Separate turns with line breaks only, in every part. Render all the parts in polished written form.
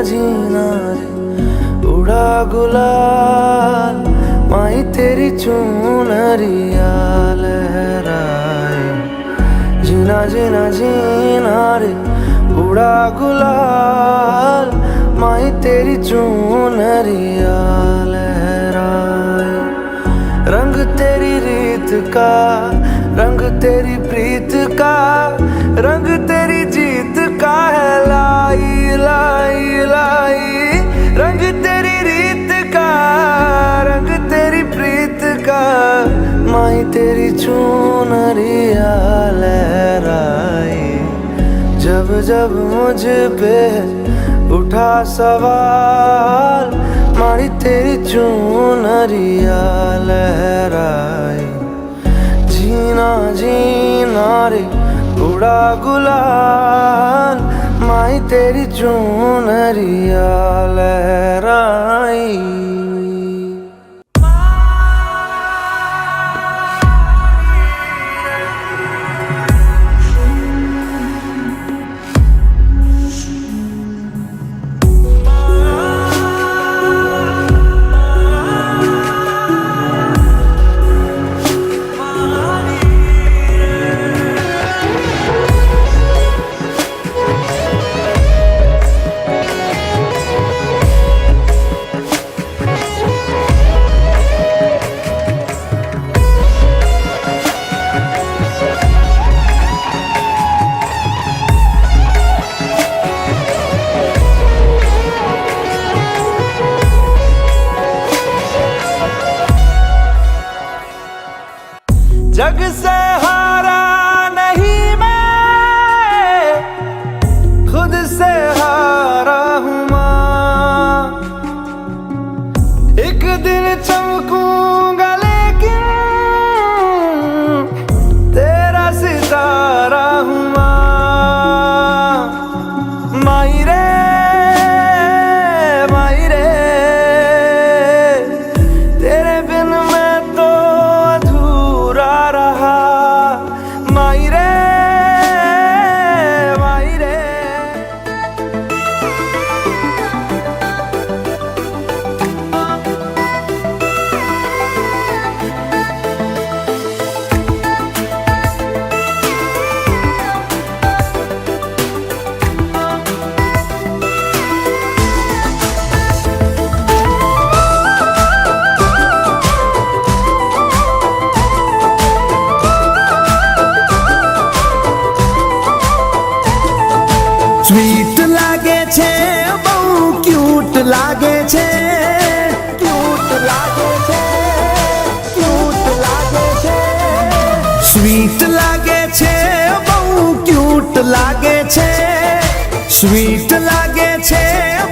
जीना रे उड़ा गुलाल, माही तेरी चुनरिया लहराए। जीना जीना जीना रे उड़ा गुलाल, माही तेरी चुनरिया लहराए। रंग तेरी रीत का, रंग तेरी प्रीत का, रंग तेरी जीत का है लाई लाई लाई। रंग तेरी रीत का, रंग तेरी प्रीत का, माही तेरी चुनरिया लहराए। जब जब मुझ पे उठा सवाल, माही तेरी चुनरिया लहराए। जीना जीना रे उड़ा गुलाल, माही तेरी चुनरिया लहराई। जग से हारा नहीं मैं, खुद से हारा हूँ माँ। एक दिन चमकूंगा लेकिन तेरा सितारा हूँ माँ। माई रे माई रे, तेरे बिन मैं तो अधूरा रहा। माई रे माई रे।
સ્વીટ લાગે છે, બહુ ક્યુટ લાગે છે, ક્યુટ લાગે છે, ક્યુટ લાગે છે। સ્વીટ લાગે છે, બહુ ક્યુટ લાગે છે, સ્વીટ લાગે છે,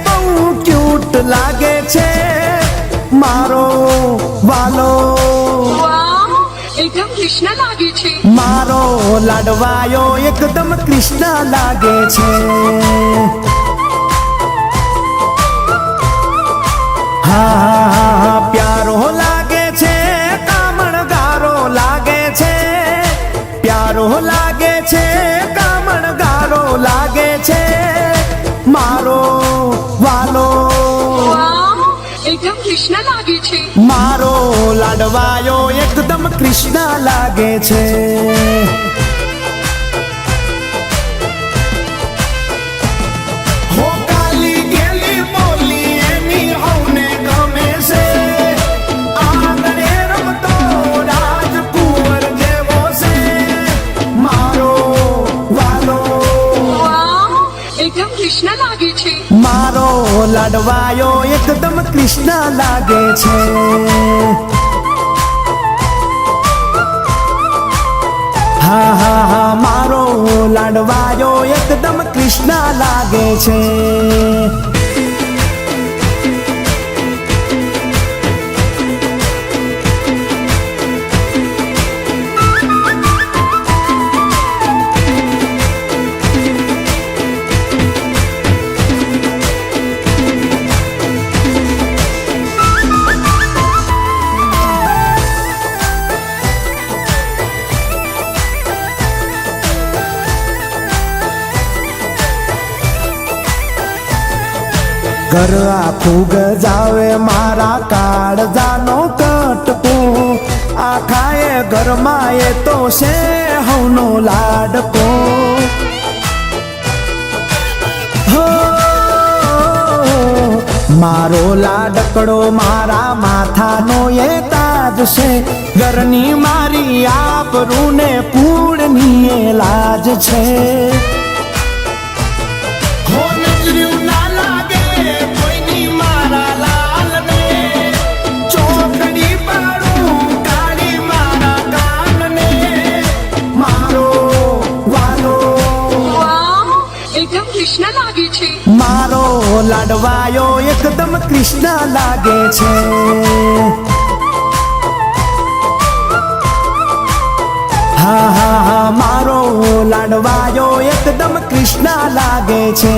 બહુ ક્યુટ લાગે છે। મારો વાલો
एकदम कृष्ण लागे छे।
मारो लाडवायो एकदम कृष्ण लागे छे। हाँ हाँ हाँ, प्यारो लागे छे, कामणगारो लागे छे। प्यारो लागे छे, कामणगारो लागे छे। मारो वालो
एकदम कृष्ण लागे छे।
मारो लाडवायो एकदम कृष्ण लागे छे। हो काली गेली बोली एनी होने गमे से, आंगणे रमतो राजकुंवर जेवो से। मारो वालो
एकदम कृष्ण लागे छे।
मारो लाडवायो एकदम कृष्ण लागे छे। हाँ हाँ हाँ, मारो लाडवायो एकदम कृष्ण लागे छे। ઘર આખું ગજાવે મારા કાળજાનો કટકો, આખાએ ઘરમાં એ તો છે હવનો લાડકો. હો મારો લાડકડો મારા માથાનો એ તાજ છે, ઘરની મારી આબરૂ ને પૂળની એ લાજ છે. હો નજર્યું ના લાગે કોઈની મારા લાલને, ચોકડી પાડું કાઢી મારા કાનને. મારો વાલો
વાહ, એકદમ કૃષ્ણ લાગે છે.
મારો લાડવાયો એકદમ કૃષ્ણ લાગે છે. હા હા હા મારો લાડવાયો એકદમ કૃષ્ણ લાગે છે.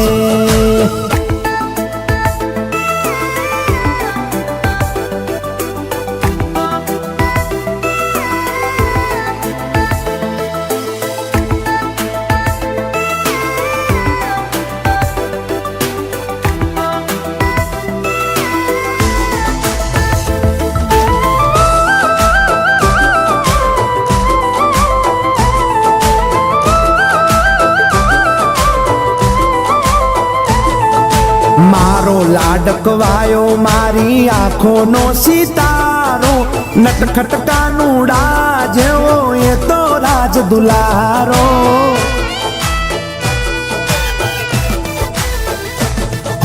મારો લાડકવાયો મારી આંખોનો સિતારો, નટખટ કાનુડા જેવો એ તો રાજ દુલારો.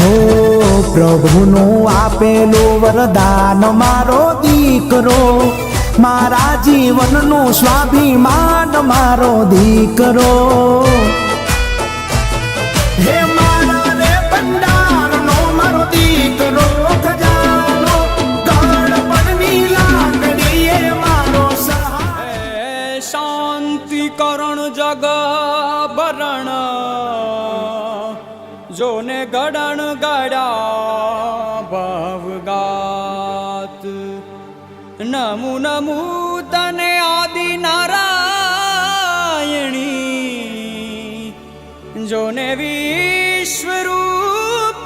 હો પ્રભુનું આપેલું વરદાન મારો દીકરો, મારા જીવનનું સ્વાભિમાન મારો દીકરો. હે મારા રે ભંડારનો મારો દીકરો ખજાનો, ગણપણની લાકડીએ મારો સહાય.
શાંતિ કરણ જગ ભરણ, જોને ગડણ ગડા ભવગાત. નમુ નમુ તને આદિ નારાયણી, જોને વિશ્વરૂપ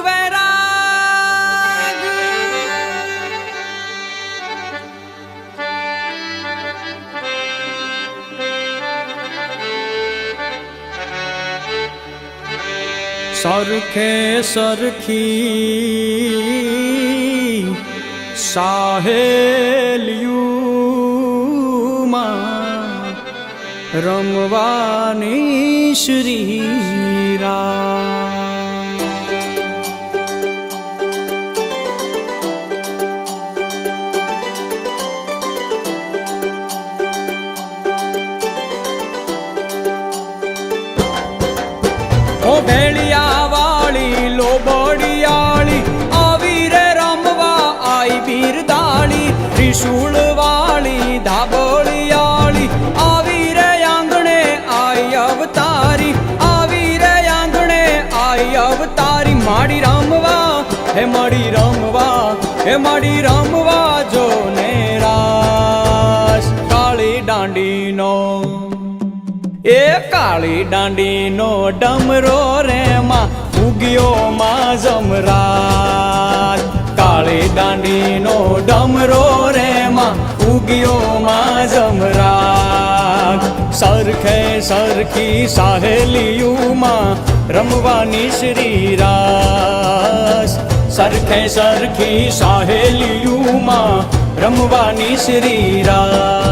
વૈરાગ. સરખે સરખી સાહેલિયુમાં રમવાની શ્રી રામ. ઓ ભેળિયા વાળી લોબડિયાળી, આવી રે રમવા આઈ બિરદાળી. ત્રિશૂળ વાળી ધાબળિયાળી, આવી રે આંગણે આઈ અવતારી. આવી રે આંગણે આઈ અવતારી. માડી રમવા હે માડી રમવા, હે માડી રમવા જો ને રાસ. કાળી દાંડીનો એ કાળી દાંડીનો ડમરો રે માં ઉગ્યો માં જમરાત. કાળી દાંડીનો ડમરો રે માં ઉગ્યો માં જમરાત. સરખે સરખી સાહેલિયુમાં રમવાની શ્રી રાસ. સરખે સરખી સાહેલિયુમાં રમવાની શ્રી રાસ.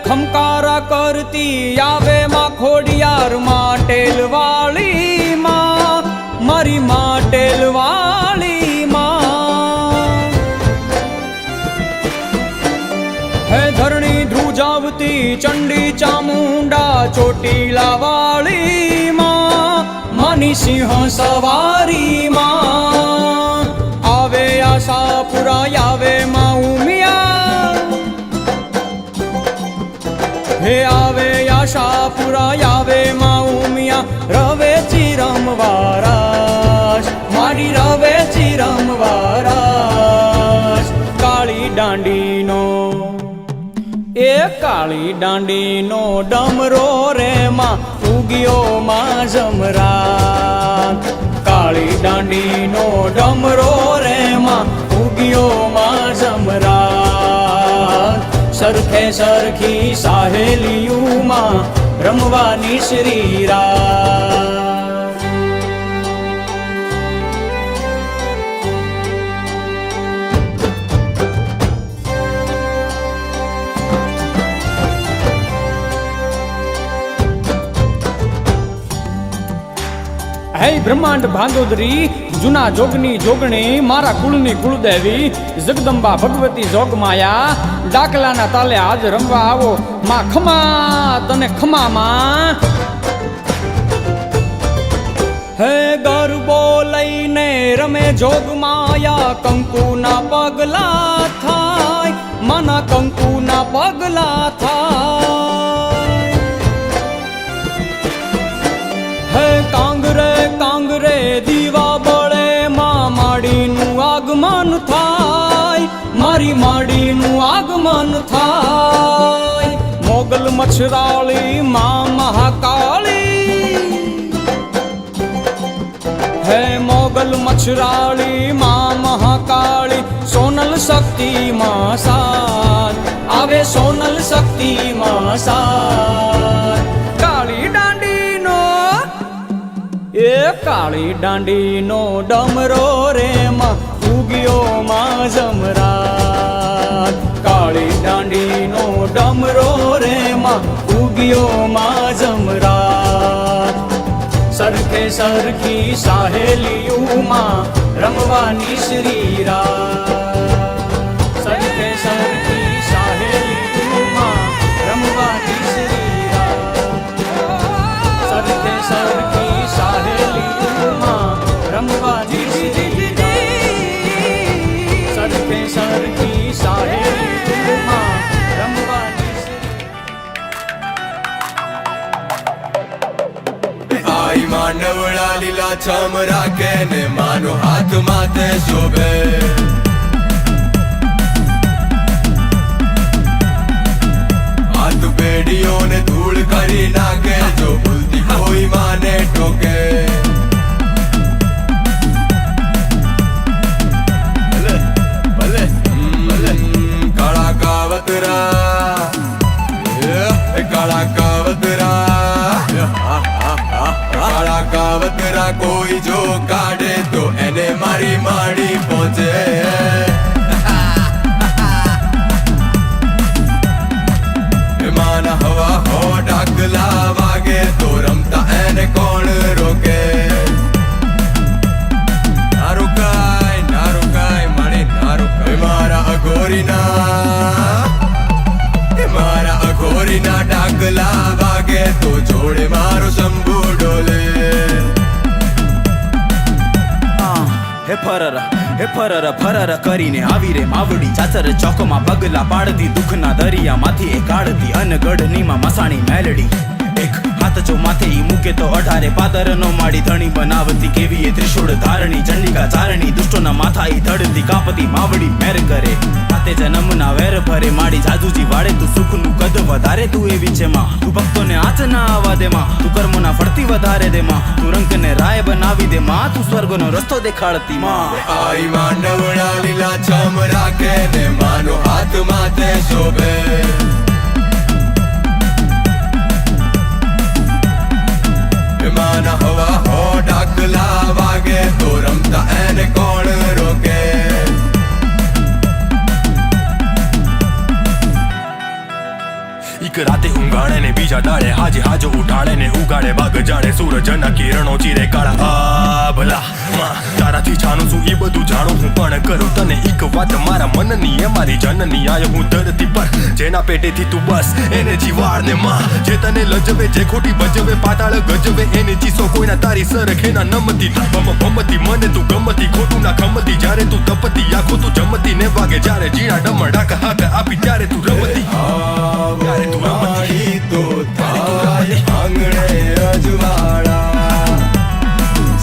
ખમકારા કરતી આવે માં ખોડિયાર માટેલ વાળી માં, મારી માટેલ વાળી માં. હે ધરણી ધ્રુજાવતી ચંડી ચામુંડા ચોટીલા વાળી માં, માની સિંહ સવારી માં. આવે આશાપુરા આવે માં ઉમિયા હે આવે આશાપુરા આવે માં ઉમિયા રવે ચિરમવારાશ મારી રવે ચિરમવારાશ કાળી દાંડીનો એ કાળી દાંડીનો ડમરો રે માં ઉગ્યો માં જમરાત કાળી દાંડીનો ડમરો રે માં ઉગ્યો માં જમરાત સરખે સરખી સાહેલીયુમાં રમવાની શ્રીરા હે બ્રહ્માંડ ભાંગોદરી જૂના જોગની જોગણી મારા કુળની કુળદેવી જગદંબા ભગવતી જોગમાયા ડાકલાના તાલે આજ રમવા આવો માં ખમા તને ખમામાં હે ગરબો લઈને રમે જોગમાયા કંકુના પગલા થાય માના કંકુના પગલા થાય હે કાંગરે કાંગરે દીવા બળે માં માડીનું આગમન થાય મારી માડીનું આગમન થાય મોગલ મચ્છરાળી માં મહાકાળી હે મોગલ મચ્છરાળી માં મહાકાળી સોનલ શક્તિ માં સાથ આવે સોનલ શક્તિ માં સાથ કાળી દાંડીનો એ કાળી દાંડીનો ડમરો રે માં ઉગ્યો માં જમરાત કાળી દાંડીનો ડમરો રે માં ઉગ્યો માં જમરાત સરખે સરખી સાહેલીયુમાં રમવાની શ્રીરા સરખે સરખી સાહેલીયુમાં રમવાની શ્રીરા સરખે સરખી સાહેલીયુમાં રમવાની શ્રીરા સરખે સરખી સાહેલીયુમાં રમવાની
આઈ માનવડા લીલા છમ રાખે ને માનો હાથ માથે શોભે હાથ પેઢીઓને ધૂળ કરી નાખે જો ભૂલતી કોઈ માને ટોકે કાળા કાવતરા કાળા કાવતરા કાળા કાવતરા કોઈ જો કાઢે તો એને મારી માડી પહોંચે માના હવા હો ડાકલા વાગે તો રમતા એને કોણ રોકે ના રોકાય મારી ના રોકાય મારા અઘોરીના ડાકલા વાગે તો જોડે મારો શંભુ ડોલે
હે ફરર કરીને આવી રે માવડી ચાચર ચોકમાં પગલા પાડતી દુઃખના દરિયામાંથી એ કાઢતી અનગઢનીમાં મસાણી મેલડી એક હાથ જો માથે ઈ મૂકે તો 18 પાદરનો માડી ધણી બનાવતી કેવી એ ત્રિશૂળ ધારણી ચંડિકા ચારણી દુષ્ટોના માથા ઈ ધડતી કાપતી માવડી મેર કરે હાથે જન્મના વેર ભરે માડી જાજુજી વાળે તું સુખનું કદ વધારે તું એવી છે માં તું ભક્તોને આંચ ના આવવા દે માં તું કર્મોના ફળતી વધારે દે માં તું રંગને રાય બનાવી દે માં તું સ્વર્ગનો રસ્તો દેખાડતી માં
આઈ માંડવડા લીલા છમ રાખે ને માનો હાથ માથે શોભે માના હવા હો ડાકલા વાગે તો રમતા એને કોણ રોકે ઈ એક રાતે ઊંઘાડે ને બીજા દાડે હાજે હાજો ઉઠાડે ને ઉગાડે બાગ જાણે સૂરજના કિરણો ચીરે કાળા આ ભલા માં તારાથી જાણું છું એ બધું જાણું હું પણ કરું તને એક વાત મારા મનની એ મારી જનની આયો હું ધરતી પર જેના પેટેથી તું બસ એને જીવાડ ને માં જે તને લજવે જે ખોટી ભજવે પાતાળ ગજવે એને ચીસો કોઈના તારી સરખે ના નમતી ભમતી મને તું ગમતી ખોટું ના ખમતી જ્યારે તું તપતી આખો તું જમતી ને વાગે જ્યારે જીણા ડમણ ડાકા હાકા આપી ત્યારે તું રમતી ત્યારે તું રમતી તો થાય આંગણે અજવાળા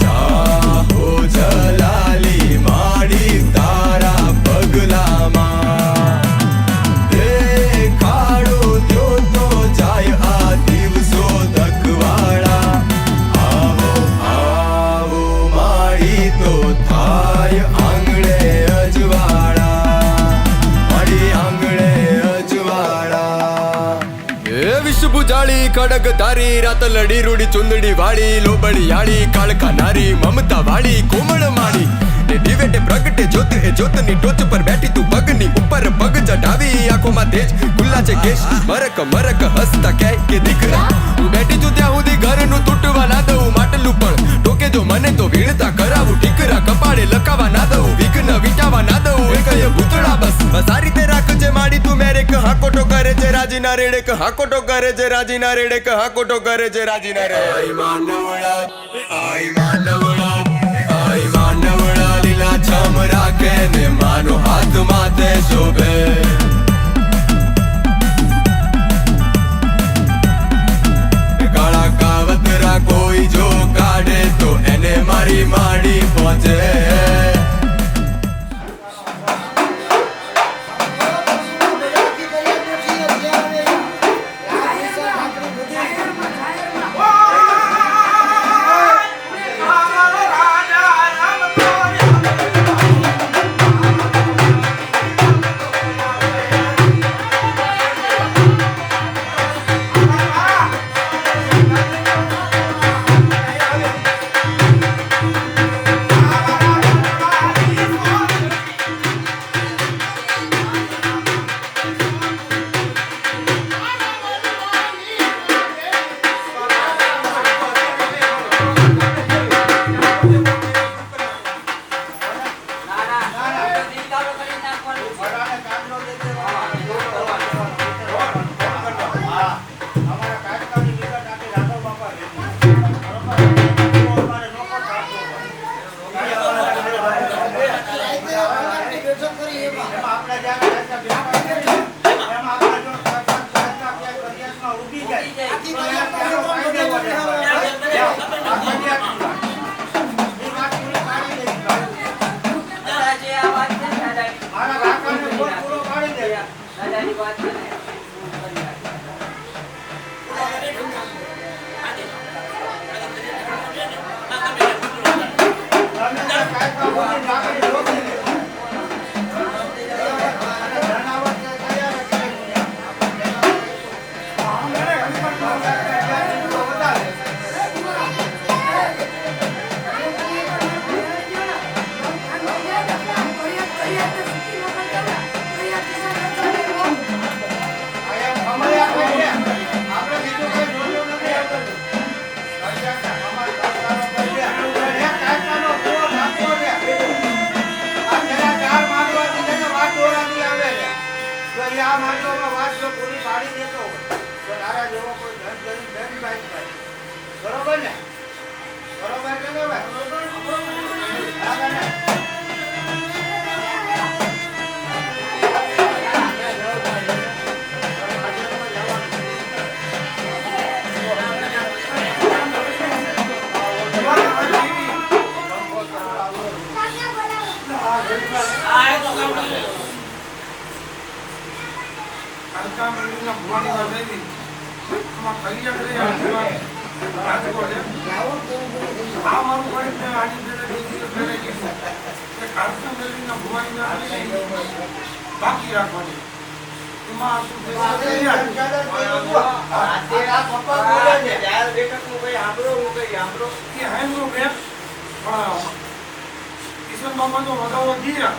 જાહો જલાલી માડી તારા પગલામાં દેખાડો દ્યો તો જાય આ દિવસો દખવાળા આવો આવો માડી તો થાય આંગણે અજવાળા માડી આંગણે અજવાળા એ વિષભુજાળી ખડગ ધારી રાત લડી રૂડી ચુંદડી વાળી લોબડી આળી કાળકા નારી મમતા વાળી કોમળ માળી ને દિવેટે પ્રગટે જ્યોત એ જ્યોતની ટોચ પર બેઠી તું પગની ઉપર પગ ચઢાવી આંખોમાં તેજ ખુલ્લા છે કેશ મરક મરક હસતા કહે કે દીકરા હું બેઠી છું ત્યાં સુધી ઘરનું તૂટવા ના દઉં માટલું પણ ટોકે જો મને તો વીણતા કરાવું ઠીકરા કપાળે લકાવા ના દઉં વિઘ્ન વિટાવા ના દઉં એ કહીએ ભૂતળા બસ આ રીતે રાખજે માડી તું મેરે ક હાકોટો કરે છે રાજીના રેડે ક હાકોટો કરે છે રાજીના રેડે ક હાકોટો કરે છે રાજીના રે આઈ માનવડા લીલા છમ રાખે ને માનો હાથ માથે શોભે કાળા કાવતરા કોઈ જો કાઢે તો એને મારી માડી પહોંચે
બરોબર ને બરોબર કે ભાઈ બાકી રાખવાની કિશન બાબા નો વધારો ગયા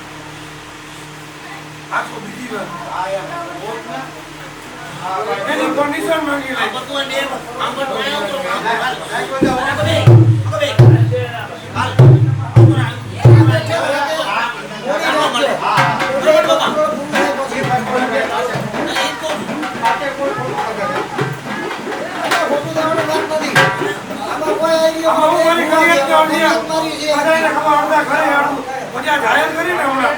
આખો બીજી વાર
એની condition માંગી લે. આમાં હું મારી કરી જ જાઉં છું. બધાને ખબર અડધા ઘરે અડધું. પછી આ જાહેર કરીને હમણાં.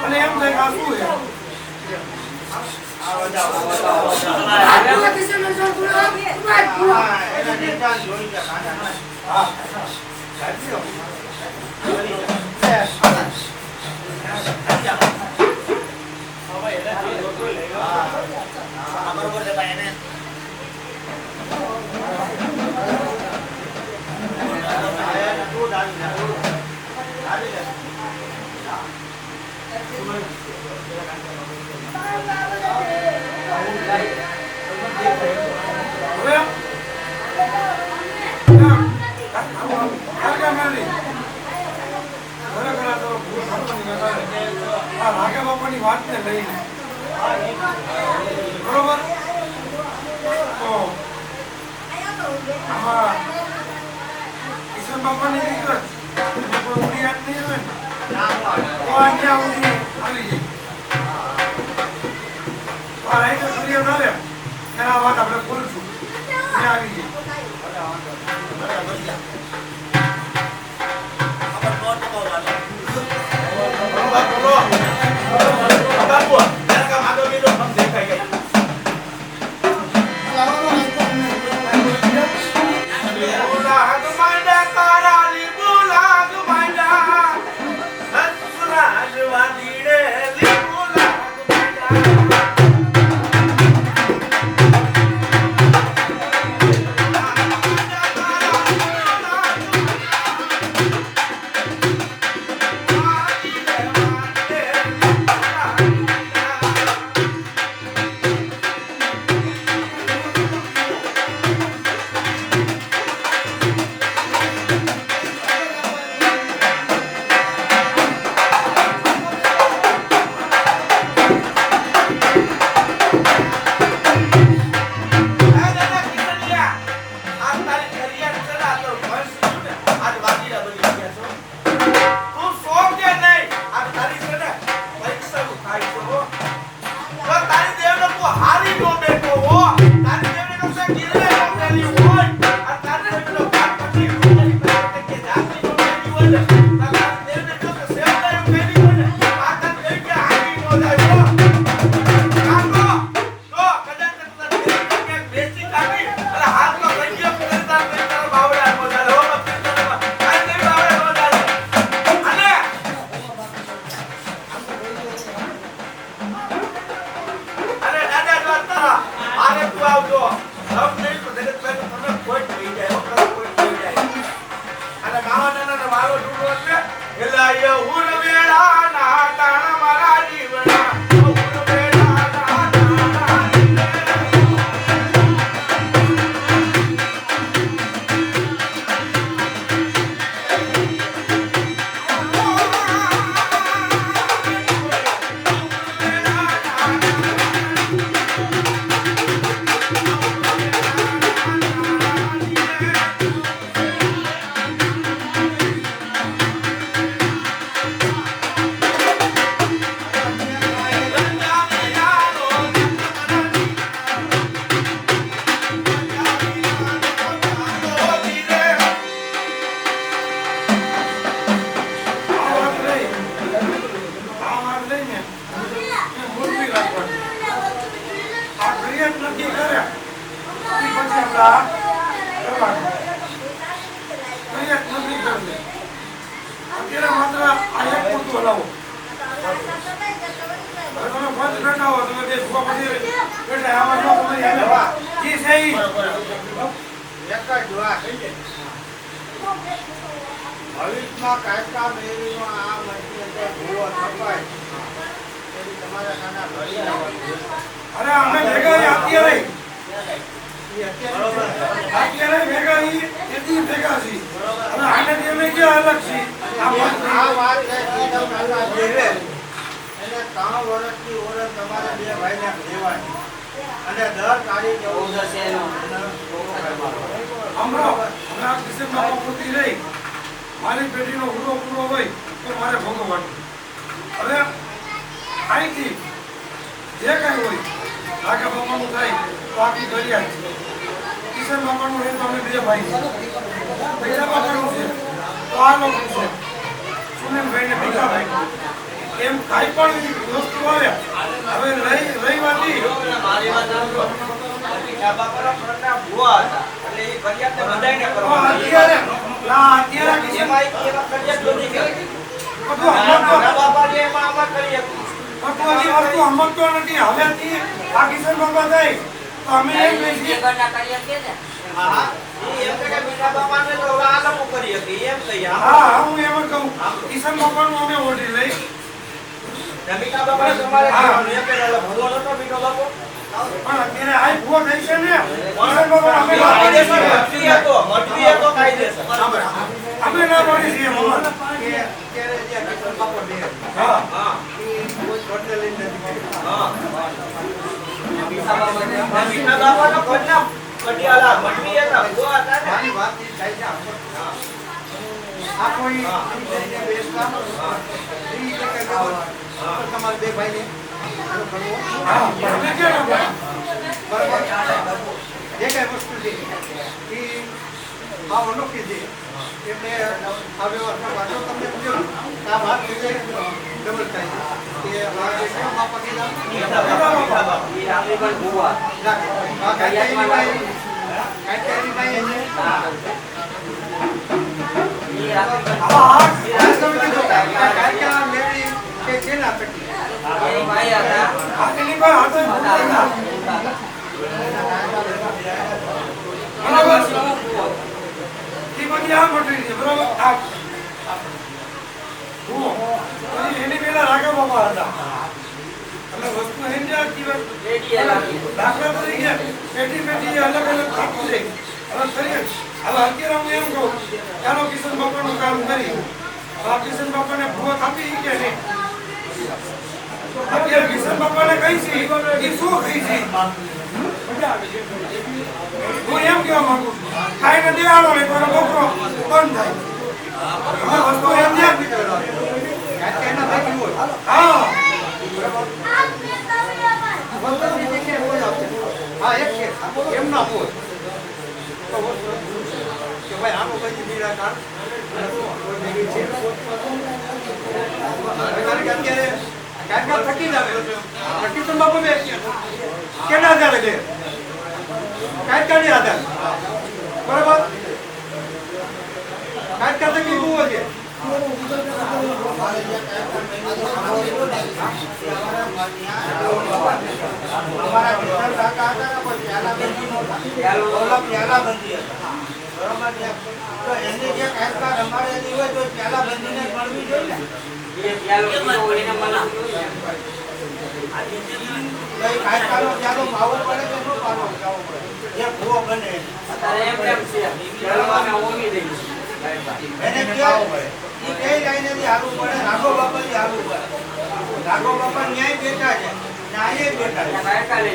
અને એમ થાય કે આ શું છે? રાઘા બાપાની વાતને લઈને બરોબર તો આમાં કિશન બાપાની દીકરી કોઈ ઊંડી યાદ નહીં હોય ને તો અહીંયા ઊંડી આવી જાય આ રાઈટર સૂર્ય ના લે એના વાત આપણે બોલશું ત્યાં આવી જાય અરે અમે ભેગા અત્યારે ભેગા એથી ભેગા છીએ અને આને અમે ક્યાં અલગ છીએ આ વાત
એને 3 વર્ષથી ઓરત તમારા બે ભાઈને લેવાની અને દર તારીખ 14 છે એનો
હમણાં ડિસેમ્બરમાં પૂરી રહી મારી પેઢીનો પૂરો હોય તો મારે ભોગવવાનું. હવે અહીંથી જે કાંઈ હોય રાજા બાપાનું થાય તો આખી દરિયા છે. કિશન બાપાનું એ તો અમે બે ભાઈ છે. પૈસા બાપાનું છે તો આ લોકો છે સુનિલભાઈ ને ભીખાભાઈ એમ કાંઈ પણ વસ્તુ આવે હવે રહી વાત
મારી વાત સાંભળો. આ બાપાના પ્રશ્ન ભૂવા હતા એટલે એ ફરિયાદ બધાયને કરવાની.
અત્યારે કિશન
એમાં એક ફરિયાદ નથી કરી.
બધું
નાના બાપાને એમાં અમલ કરી હતી.
હજી વસ્તુ સમજતો નથી. હવેથી આ કિશન બાપા થાય તો અમે એમ કહીએ
હા એ એમ કે મીઠા બાપાને તો હવે આ લોકો કરી હતી એમ કહીએ.
હા હું એમ જ કહું કિશન બાપાનું અમે ઓઢી લઈ
મીઠા બાપાને તમારે કહેવાનું એમ કે ભગવાન હતો મીઠો બાપો
પણ અત્યારે આ ભૂવો થઈ છે ને કિશન બાપા અમે ના પાડીએ છીએ.
મટવી હતો કાયદેસર.
અમે ના પાડીએ છીએ મમ્મા.
કે અત્યારે જે કિશન બાપો બે
હા
હા એ કોઈ ટોટલ નથી હા મીઠા બાપાનો ઘરના પટિયાલા મટવી હતા ભૂવા હતા ને મારી વાત એ થાય છે આ કોઈ લઈને બેસતા ઈ કે તમારે બે ભાઈને
હા અમે કેમ
બરાબર જે કઈ વસ્તુ છે એ આ અનોખી છે એટલે આ વ્યવસ્થા વાંચો તમને પૂછ્યું આ વાત ડબલ થાય કે આ કેમ બાપા કીધા એ આપણી પણ ભૂવા આ કાયદાની ભાઈ
એની પેલા રાગા બાપા હતા અને વસ્તુ દાખલા તરીકે પેટી અલગ અલગ થતું છે. હવે અત્યારે હું એમ કહું ચાલો કિશન બાપાનું કામ કરી આ કિશન બાપાને ભૂવો આપી કે નહીં અત્યારે કિશન બાપાને કઈ છે એ શું કઈ છે હું એમ કહેવા માંગુ છું ખાઈને દેવાડો ને તારો બકરો બંધ થાય હવે વસ્તુ એમ છે હા
હા એક છે એમ ના હોય તો કે ભાઈ આનો પછી નિરાકાર અત્યારે કાયદા થકી જ આવે કિશન બાપુ બે કેના આધારે છે કાયદાની આધાર બરાબર કાયદા થકી ભૂવો છે રાઘો બાપા ન્યાય બેઠા છે ન્યાય બેઠા છે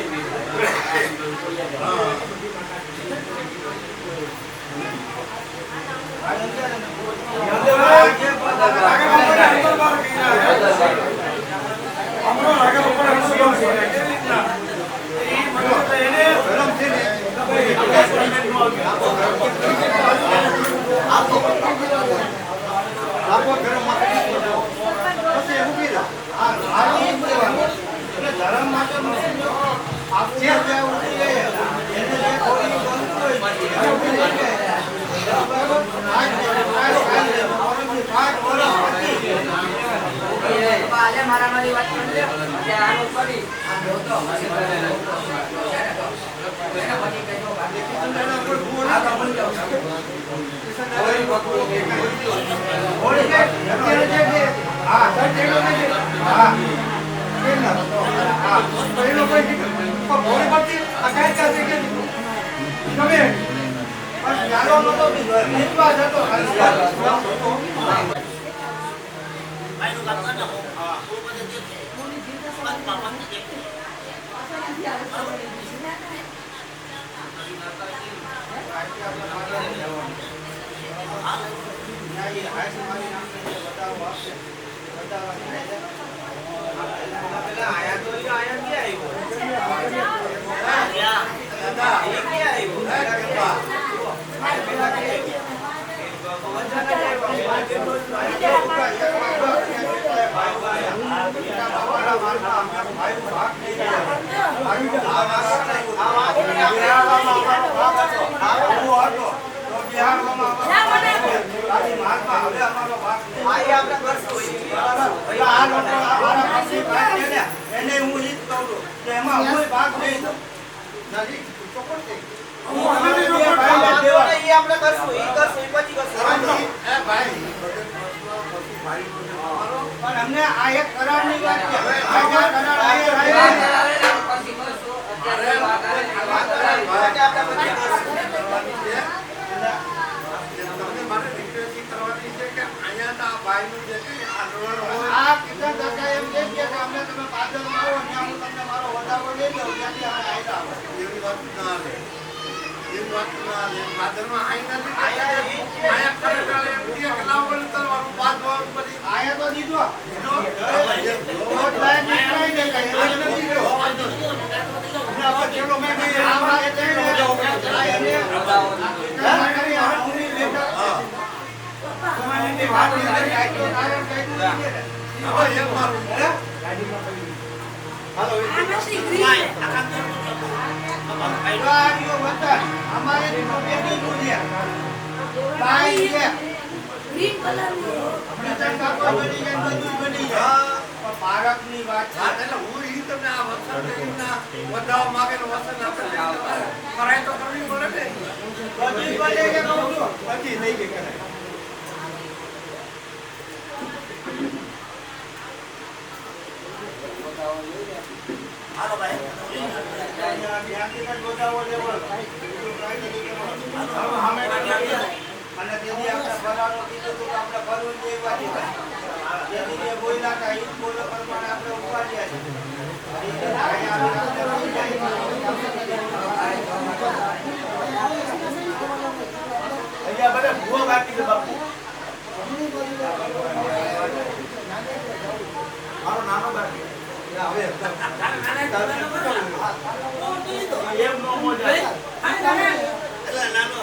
ધર્મ માટે મારામારી વાત કરી આનું કરી અમને આ એક કરારની વાત છે. આ કિશન કાકા એમ કહે છે કે અમને તમે બાદલમાં આવો ત્યાં હું તમને મારો વધારો લઈ લઉં ત્યાંથી અમે આયલા આવો. એવી વાત ના આવે. એવી વાત ના આવે. બાદલમાં આઈ નથી. આયા કરે ચાલે એમ કે કલાવલ કરવાનું બાદ વાનું પછી આયા તો દીધો. રોજ બાય નીકળાઈ દે કઈ આજ નથી દીધો. ના ચલો મેં કઈ આવા એટલે તમારી વાત કરી આઈ તો કારણ કઈ હવે એક મારું હે હાલો આયો વતન અમારે તો બેટી ગુડિયા બાઈ છે ગ્રીન કલર નું આપણે કાકો બની જાય બધું બની જાય પારકની વાત છે એટલે હું ઈ તમને આ વતનના વધાવ માંગે તો વતન આપણે કરાય તો કરવી પડે ને બધી બને કે કહું છું બધી થઈ ગઈ કરાય હાલો ભાઈ અને તેથી આપણે ભરવાનું કીધું તો આપણે ભરવું જોઈએ તેથી જે બોલ્યા હતા એ બોલો પ્રમાણે આપણે ઉપાડ્યા છે અહીંયા બધા ભૂવો બાકી છે બાપુ મારો નાનો બાકી હવે એમ નો મોજા એટલે નાનો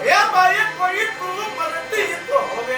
એ ભાઈ કોઈ તું મળતી તો હવે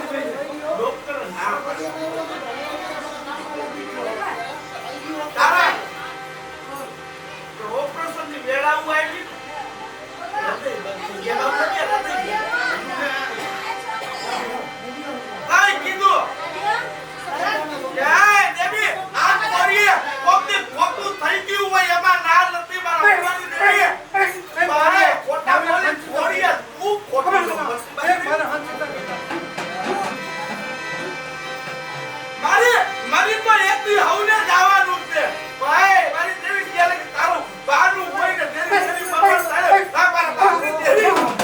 ડોક્ટર ના તારા ઓપરેશન ની વેળા આવી મારી તો એક દી હવને જવાનું છે ભાઈ મારી દેવી ગયા કે તારું બાનું હોય ને દેવી દેવી બાબા સાહેબ બાબા બાબા દેવી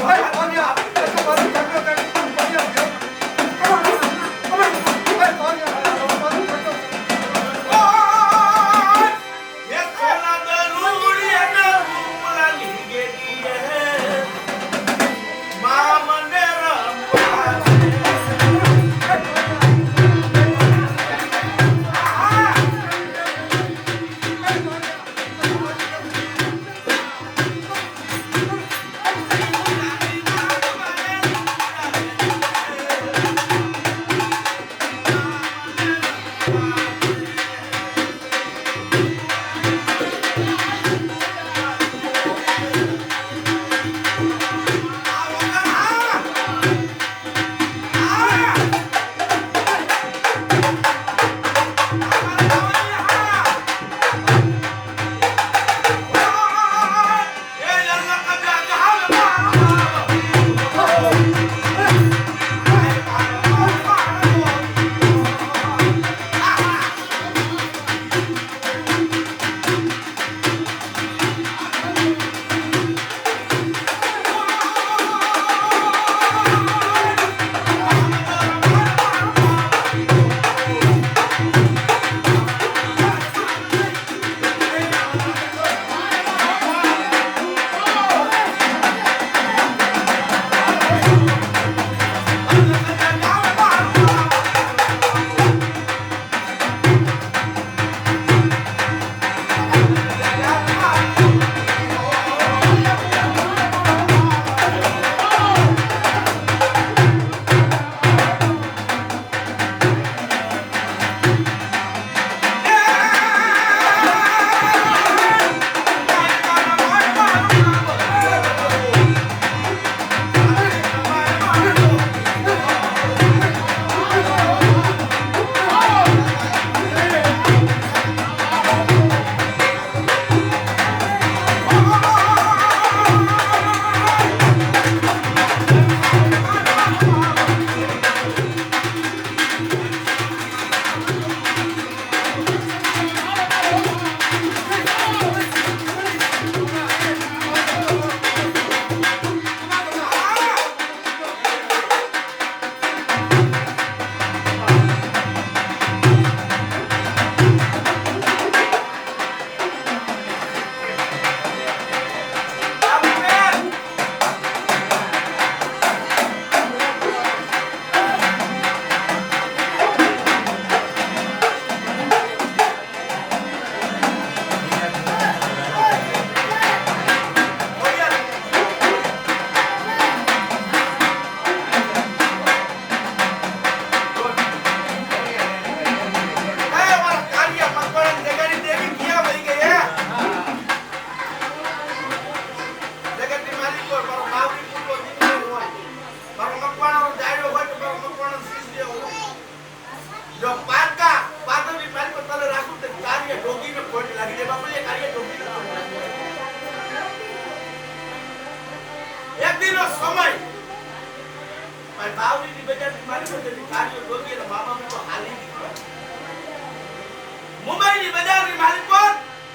મુંબઈની બજારની માલિકો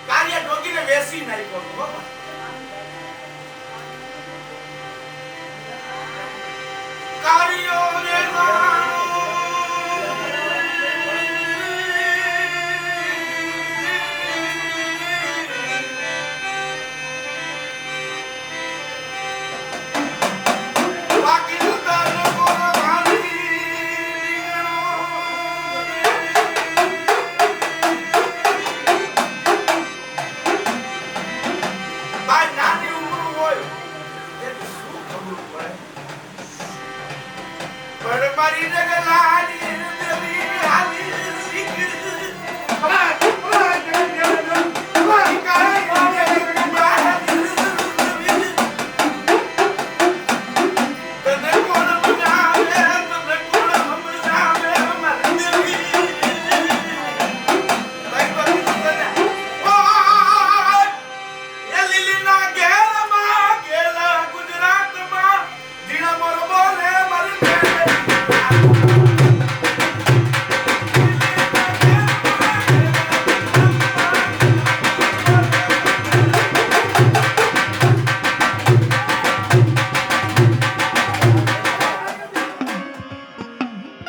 કાર્ય ઢોકીને વેસી નાખ્યો કાર્યો ને મારી જગલાની દેવી હાલી શીખ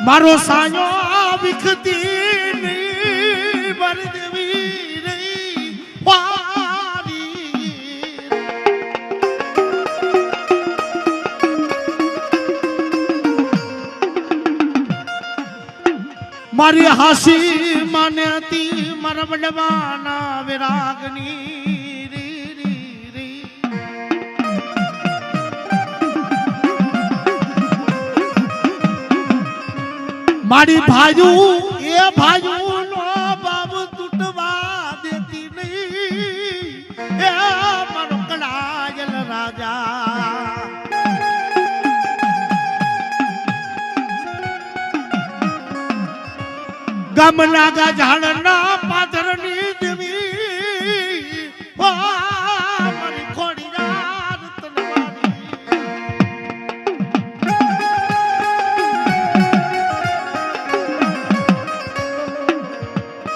મારો સાયો વિખતી ની વરદવી રહી વારી મારી હાસી માનતી મારા વડવાના વિરાગની રી રી રી મારી ભાજુ એ ભાજુ નો બાબ તૂટવા દેતી નહીં એ મારો કડાયલ રાજા ગમનાગા ઝાડના પાથરની દેવી ઓ મારી ખોડિયાર તલવારી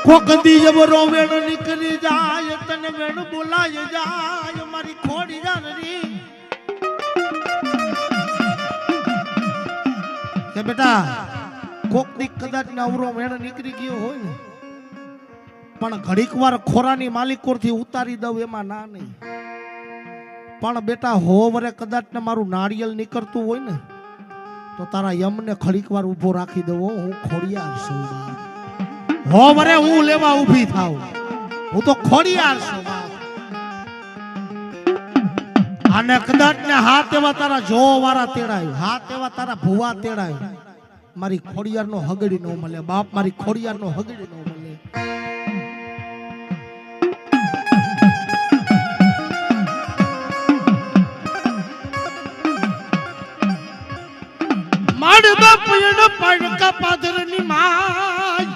કોકદી જબરો વેણ નીકળી જાય તને વેણ બોલાય જાય મારી ખોડિયાર રી કે બેટા કોક દી કદાચ નવરો વેણ નીકળી ગયો હોય ને પણ ઘડીક વાર ખોરાની માલિકોરથી ઉતારી દઉં એમાં ના નહીં પણ બેટા હોવરે કદાચ ને મારું નારિયેલ નીકળતું હોય ને તો તારા યમને ઘડીક વાર ઊભો રાખી દઉં હું ખોડિયાર છું હોવરે હું લેવા ઊભી થાવ હું તો ખોડિયાર છું અને કદાચ ને હાથ એવા તારા જો વાળા તેડાય હાથ એવા તારા ભુવા તેડાય મારી ખોડિયાર નો હગડી નો મળે બાપ મારી ખોડિયાર નો હગડી નો મળે માડબા પયણ પડકા પાદરની માય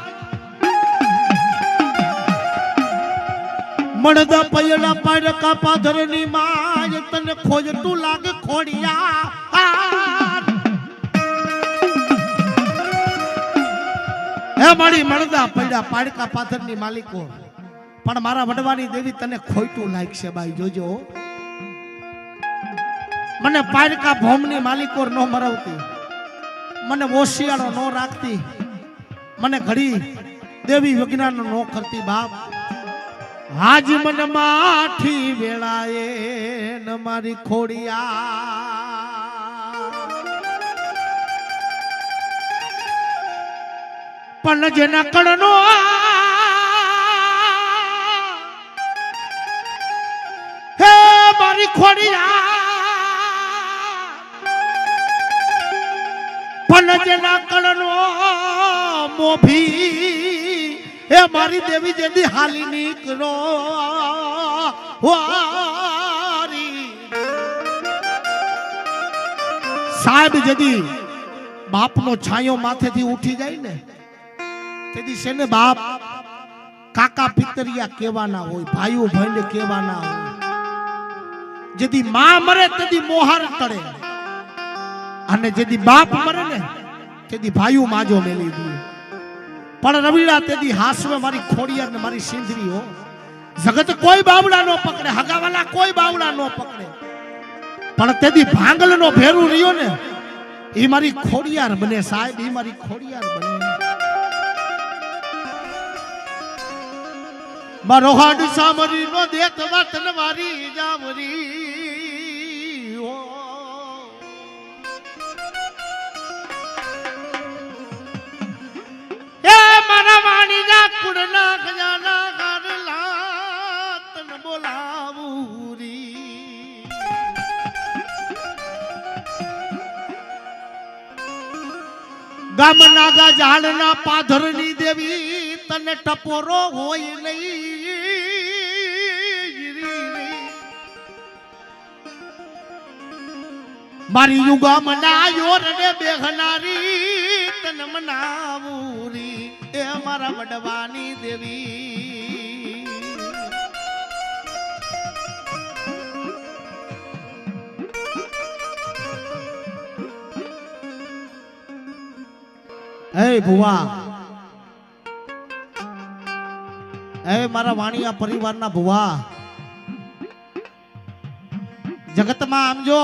મળદા પયણા પડકા પાદરની માય તને ખોજતું લાગે ખોડિયા હે મારી મળદા પડ્યા પાડકા પાથરની માલિકો પણ મારા વડવાની દેવી તને ખોટું લાગશે ભાઈ જોજો મને પાડકા ભોમની માલિકો નો મરાવતી મને ઓશિયાળો નો રાખતી મને ઘડી દેવી વિજ્ઞાન નો કરતી બાપ આજ મને માઠી વેળાએ ન મારી ખોડિયા પણ જેના કણનો હે મારી ખોડિયા પણ જેના કણનો મોભી એ મારી દેવી જેદી હાલી નીકળો વારી સાહેબ જેદી બાપનો છાયો માથેથી ઉઠી જાય ને તેદી છે ને બાપ કાકા પિતરિયા કેવાના હોય ભાઈઓ ભાઈને કેવાના હોય જેદી માં મરે તેદી મોહાર તળે અને જેદી બાપ મરે ને તેદી ભાઈઓ માજો મેલી દે પણ રવિડા તેદી હાસવે મારી ખોડિયાર ને મારી સિંધરી હો જગત કોઈ બાવડા નો પકડે હગાવાલા કોઈ બાવડા નો પકડે પણ તેદી ભાંગલ નો ભેરું રહ્યો ને એ મારી ખોડિયાર બને સાહેબ એ મારી ખોડિયાર બને મારો હાડ સામરી નો દેત વતન વારી જાવરી ઓ એ મારા વાણી જા કુડના ખજાના ગારલા તન બોલાવુરી ગામ નાગા ઝાડના પાધરની દેવી તને ટપોરો હોય નહીં મારી યુગા મનાયો રને બેહનારી તને મનાવુરી એ મારા વડવાની દેવી હે ભુવા હે મારા વાણિયા પરિવારના ભુવા જગતમાં આમ જો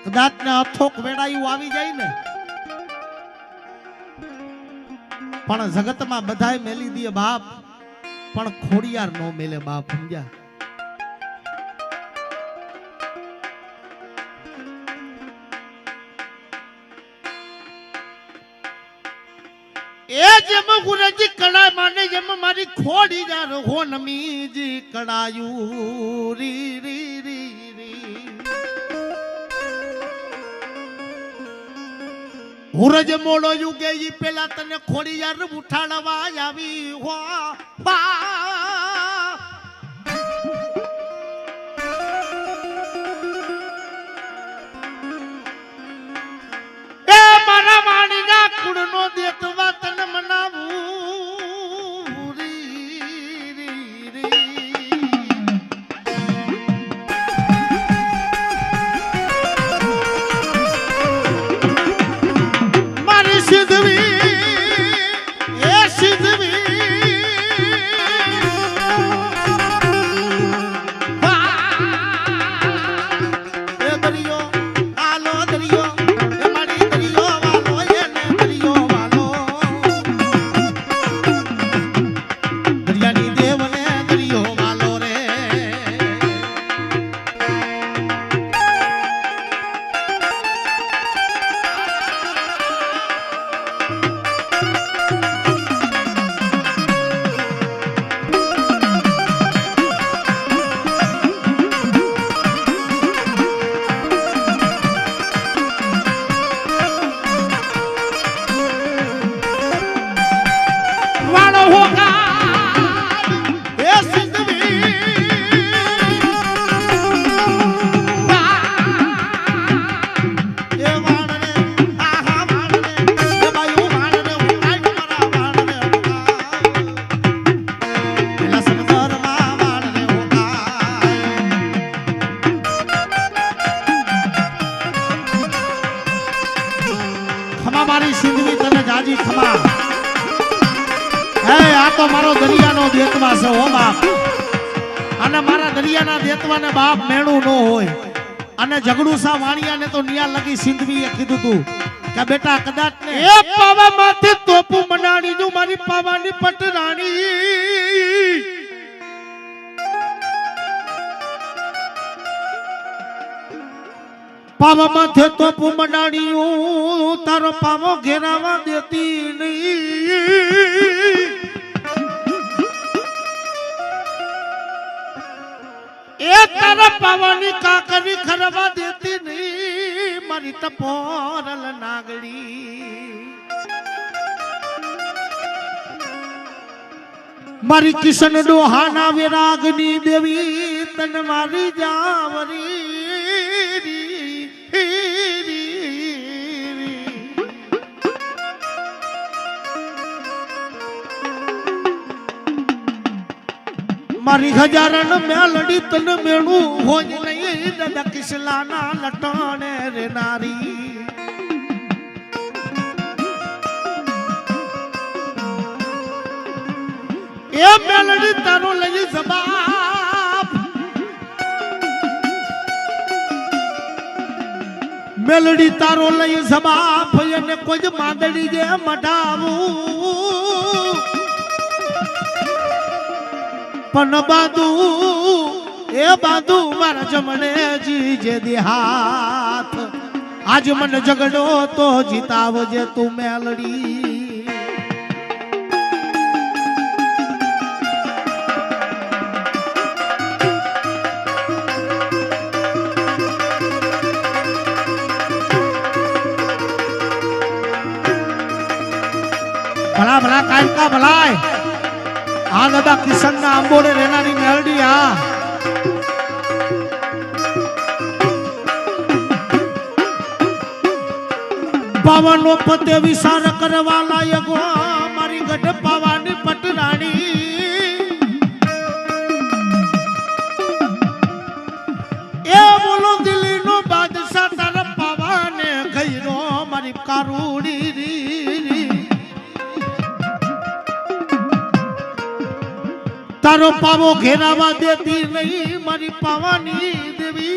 કદાચ ને અથોક વેડાયું આવી જાય ને પણ જગતમાં બધાય મેલી દે બાપ પણ ખોડિયાર નો મેલે બાપ સમજ્યા એ જેમ ગુરજી કડા માને જેમ મારી ખોડી જા રહો નમીજી કડાયું રી રી રી રી હુરજ મોડો યુગે ઈ પેલા તને ખોડી યાર ઉઠાડવા આવી હો એ મારા વાણીના કુળનો દેતવા તને મનાવું રી રી રી મારી સિદ્ધવી એ સિદ્ધવી એ દરિયો આલો દરિયો એ મારી દરિયો વાલો એને દરિયો વાલો દરિયાની દેવને દરિયો વાલો રે વાળો હોગા એ સિદ્ધવી એ વાળને આહા વાળને એ બાયુ વાળને ઉડાઈ મારા વાળને પેલા સંસારમાં વાળને હોગા ખમા મારી સિદ્ધવી તને જાજી ખમા હે આ તો મારો દરિયાનો દેતવા છે હો બાપ અને મારા દરિયાના દેતવાને બાપ મેણું ન હોય અને ઝઘડુસા વાણિયાને તો નિયા લગી સિંધવીએ કીધું તું કે બેટા કદાચ ને એ પાવા માથે તોપુ મનાણી જો મારી પાવાની પટરાણી પાવા માથે તોપુ મનાણીયું તારો પાવો ઘેરાવા દેતી નહીં એ તારા પાવાની કાકરી ખરવા દેતી નહીં મારી ટપોરલ નાગડી મારી કિશન ડોહાના વિરાગની દેવી તન મારી જાવરી મારી હજારણ મેલડી તન મેણું હોય નહીં દાદા કિસલાના લટાણે રે નારી એ મેલડી તારો લઈ જવાબ મેલડી તારો લઈ જવાબ એને કોઈ માંદડી જે મઢાવું પણ બાદુ એ બાદુ મારા જમણે જીજે દેહાથ આજ મને ઝઘડો તો જીતાવજે તું મેલડી કા ભલાય આ દાદા કિશન ના આંબોડે રેનારી મેલડી આ પાવાનો પતે વિચાર કરવા લાયકો મારી ગઢ પાવાની પટરાણી એ બોલો દિલ્હી નો બાદશાહ તારા પાવાને ગઈરો મારી કારુડી રી તારો પાવો ઘેરાવા દેતી નહીં મારી પાવાની દેવી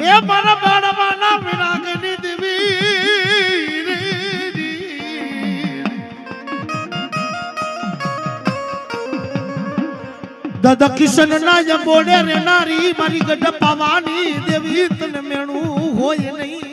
એ મારા બાળવાના વિરાગની દેવી દાદા કિશન ના બોડે રેનારી મારી ગઢ પાવાની દેવી તને મેણું હોય નહીં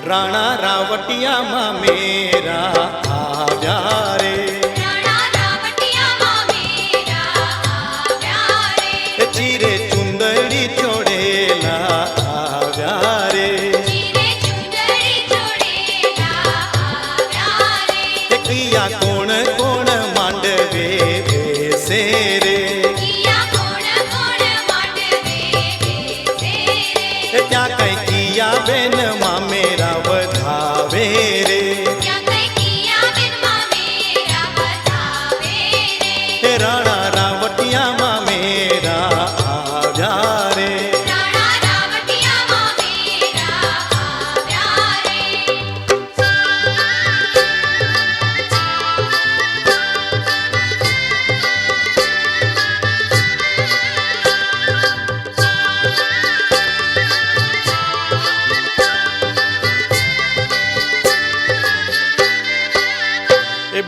રાણા રાવટિયામાં મેરા આવ્યા રે ચીરે ચુંદડી ચોડેલા આવ્યા રે કિયા કોણ કોણ માંડવે બેસે રે ત્યાં કઈ કિયા બેન માં મેરા વધા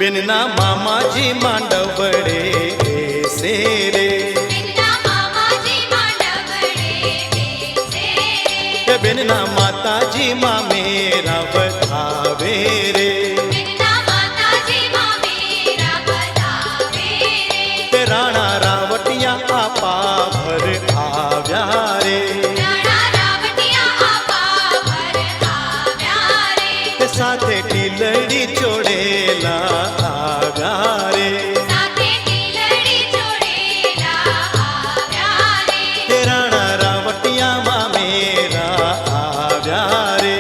बिनना मामा जी मांडवड़े से रे बिनना माता जी माँ मेरा बतावे रे राणा रावटिया आपा भर आव्या रे साथे टीलड़ी चोड़ेला आव्या रे राणा रावटिया माँ मेरा आव्या रे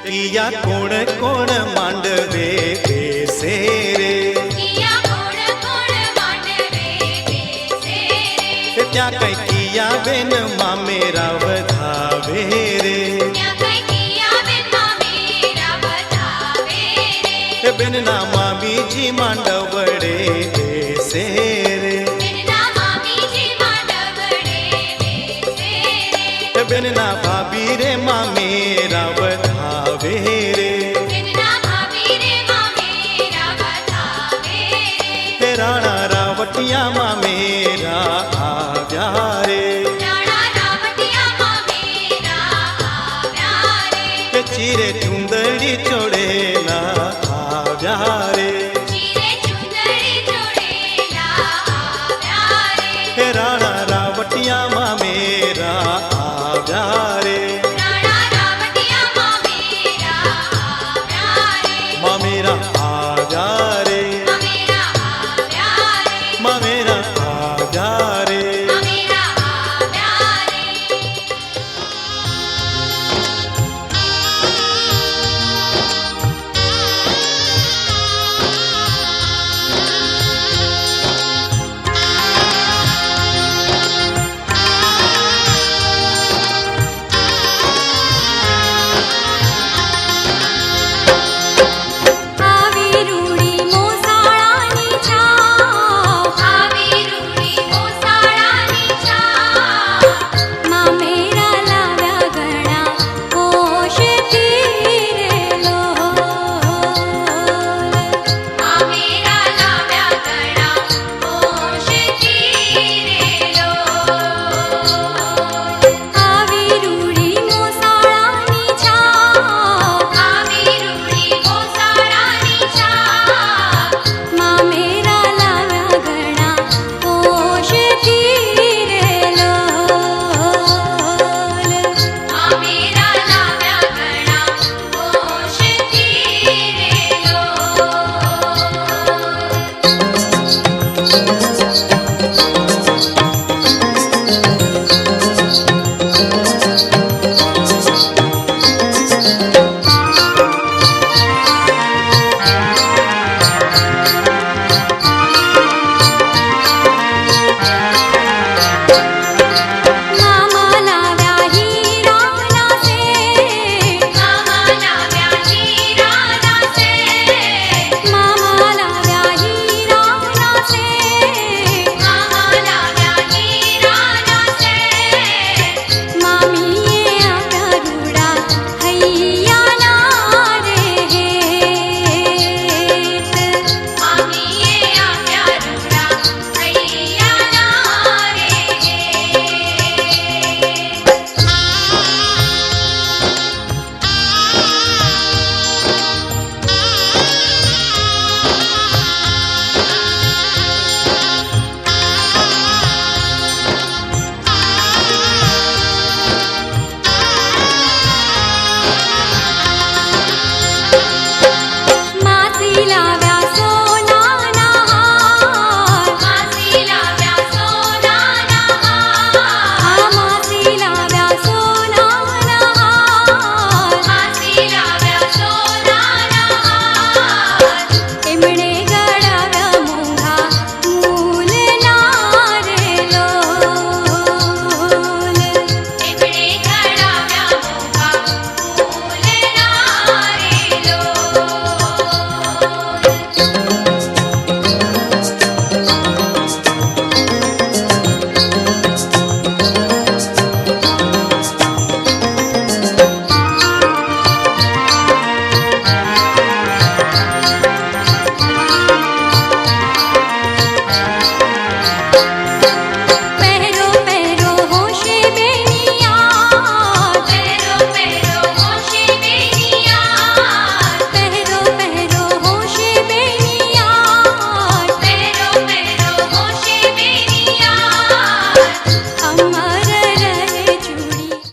किया कोण कोण मांडवे से रे त्या कई किया बेन माँ मेरा वधावे रे बिन ना मामी जी मांडवड़े से रे बिन ना भाभी रे माँ मेरा वधावे रे राणा रावटिया माँ मेरा आव्या रे चीरे चुंदड़ी चोड़ेला आव्या रे राणा रावटिया माँ मेरा आव्या रे माँ मेरा आव्या रे माँ मेरा आव्या रे